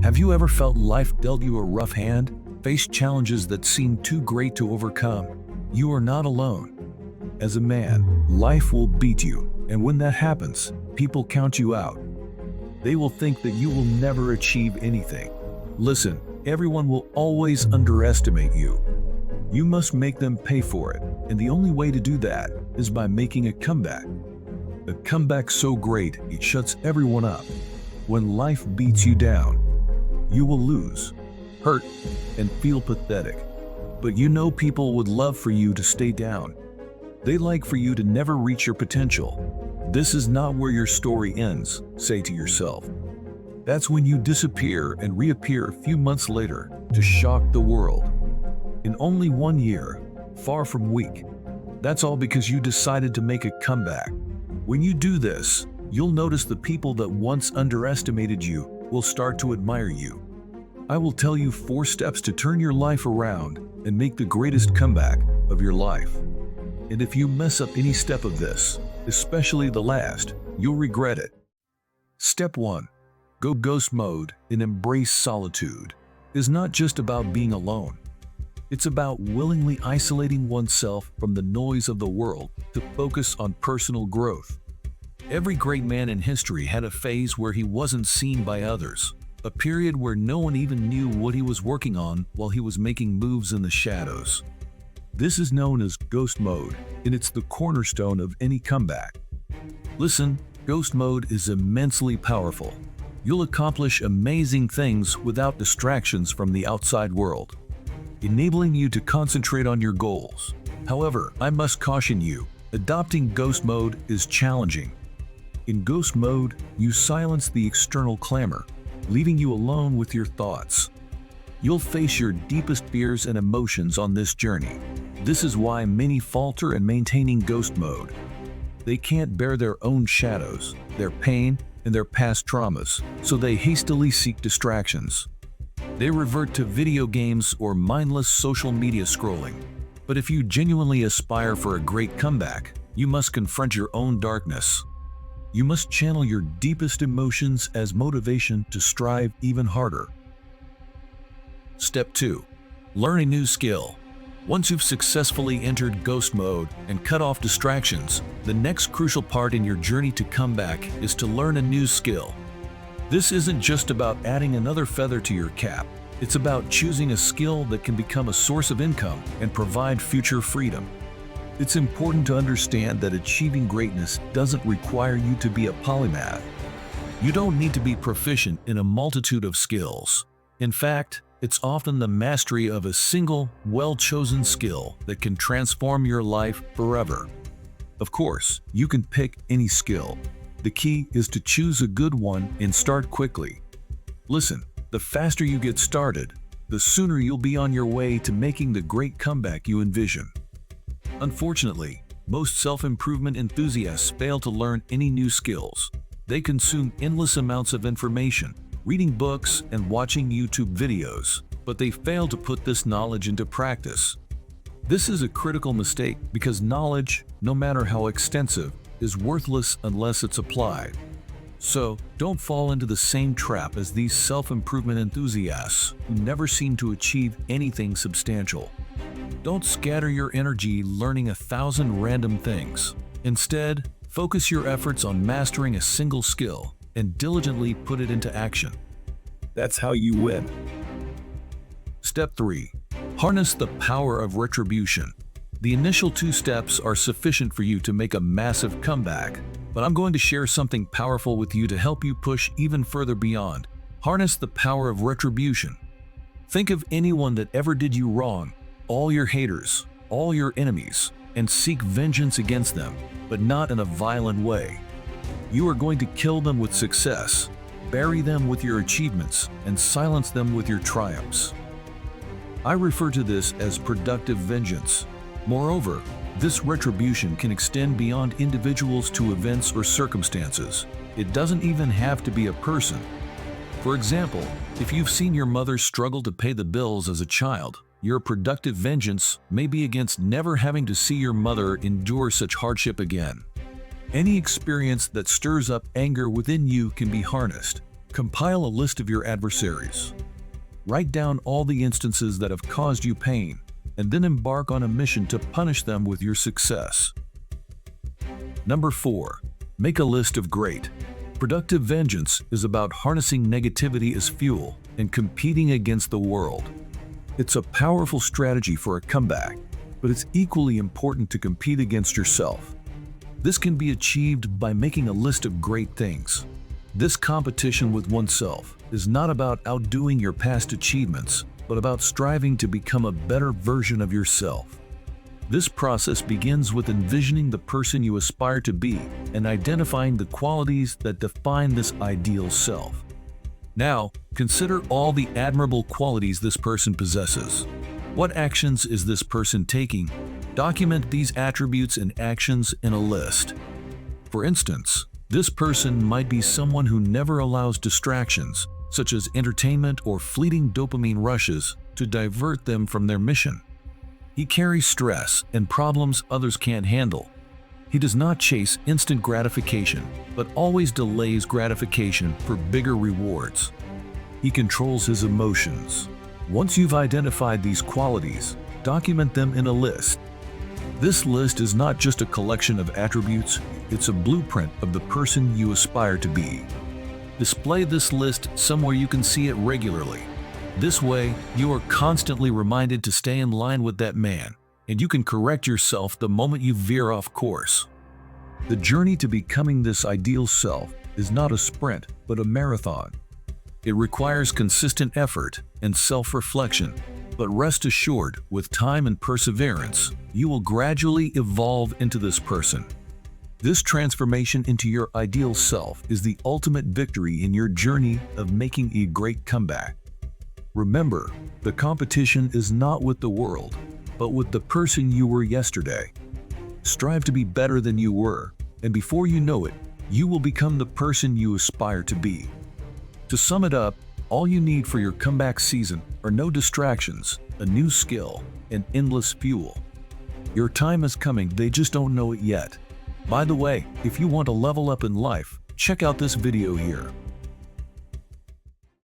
Have you ever felt life dealt you a rough hand? Faced challenges that seemed too great to overcome? You are not alone. As a man, life will beat you, and when that happens, people count you out. They will think that you will never achieve anything. Listen, everyone will always underestimate you. You must make them pay for it, and the only way to do that is by making a comeback. A comeback so great it shuts everyone up. When life beats you down, you will lose, hurt, and feel pathetic. But you know people would love for you to stay down. They like for you to never reach your potential. This is not where your story ends, say to yourself. That's when you disappear and reappear a few months later to shock the world. In only 1 year, far from weak. That's all because you decided to make a comeback. When you do this, you'll notice the people that once underestimated you will start to admire you. I will tell you 4 steps to turn your life around and make the greatest comeback of your life. And if you mess up any step of this, especially the last, you'll regret it. Step 1. Go ghost mode and embrace solitude. It's not just about being alone. It's about willingly isolating oneself from the noise of the world to focus on personal growth. Every great man in history had a phase where he wasn't seen by others, a period where no one even knew what he was working on while he was making moves in the shadows. This is known as ghost mode, and it's the cornerstone of any comeback. Listen, ghost mode is immensely powerful. You'll accomplish amazing things without distractions from the outside world, enabling you to concentrate on your goals. However, I must caution you, adopting ghost mode is challenging. In ghost mode, you silence the external clamor, leaving you alone with your thoughts. You'll face your deepest fears and emotions on this journey. This is why many falter in maintaining ghost mode. They can't bear their own shadows, their pain, and their past traumas, so they hastily seek distractions. They revert to video games or mindless social media scrolling. But if you genuinely aspire for a great comeback, you must confront your own darkness. You must channel your deepest emotions as motivation to strive even harder. Step 2. Learn a new skill. Once you've successfully entered ghost mode and cut off distractions, the next crucial part in your journey to comeback is to learn a new skill. This isn't just about adding another feather to your cap. It's about choosing a skill that can become a source of income and provide future freedom. It's important to understand that achieving greatness doesn't require you to be a polymath. You don't need to be proficient in a multitude of skills. In fact, it's often the mastery of a single, well-chosen skill that can transform your life forever. Of course, you can pick any skill. The key is to choose a good one and start quickly. Listen, the faster you get started, the sooner you'll be on your way to making the great comeback you envision. Unfortunately, most self-improvement enthusiasts fail to learn any new skills. They consume endless amounts of information, reading books and watching YouTube videos, but they fail to put this knowledge into practice. This is a critical mistake because knowledge, no matter how extensive, is worthless unless it's applied. So, don't fall into the same trap as these self-improvement enthusiasts who never seem to achieve anything substantial. Don't scatter your energy learning 1,000 random things. Instead, focus your efforts on mastering a single skill and diligently put it into action. That's how you win. Step 3. Harness the power of retribution. The initial 2 steps are sufficient for you to make a massive comeback, but I'm going to share something powerful with you to help you push even further beyond. Harness the power of retribution. Think of anyone that ever did you wrong, all your haters, all your enemies, and seek vengeance against them, but not in a violent way. You are going to kill them with success, bury them with your achievements, and silence them with your triumphs. I refer to this as productive vengeance. Moreover, this retribution can extend beyond individuals to events or circumstances. It doesn't even have to be a person. For example, if you've seen your mother struggle to pay the bills as a child, your productive vengeance may be against never having to see your mother endure such hardship again. Any experience that stirs up anger within you can be harnessed. Compile a list of your adversaries. Write down all the instances that have caused you pain, and then embark on a mission to punish them with your success. Number 4. Make a list of great. Productive vengeance is about harnessing negativity as fuel and competing against the world. It's a powerful strategy for a comeback, but it's equally important to compete against yourself. This can be achieved by making a list of great things. This competition with oneself is not about outdoing your past achievements, but about striving to become a better version of yourself. This process begins with envisioning the person you aspire to be and identifying the qualities that define this ideal self. Now, consider all the admirable qualities this person possesses. What actions is this person taking? Document these attributes and actions in a list. For instance, this person might be someone who never allows distractions, such as entertainment or fleeting dopamine rushes, to divert them from their mission. He carries stress and problems others can't handle. He does not chase instant gratification, but always delays gratification for bigger rewards. He controls his emotions. Once you've identified these qualities, document them in a list. This list is not just a collection of attributes, it's a blueprint of the person you aspire to be. Display this list somewhere you can see it regularly. This way, you are constantly reminded to stay in line with that man, and you can correct yourself the moment you veer off course. The journey to becoming this ideal self is not a sprint, but a marathon. It requires consistent effort and self-reflection, but rest assured, with time and perseverance, you will gradually evolve into this person. This transformation into your ideal self is the ultimate victory in your journey of making a great comeback. Remember, the competition is not with the world, but with the person you were yesterday. Strive to be better than you were, and before you know it, you will become the person you aspire to be. To sum it up, all you need for your comeback season are no distractions, a new skill, and endless fuel. Your time is coming, they just don't know it yet. By the way, if you want to level up in life, check out this video here.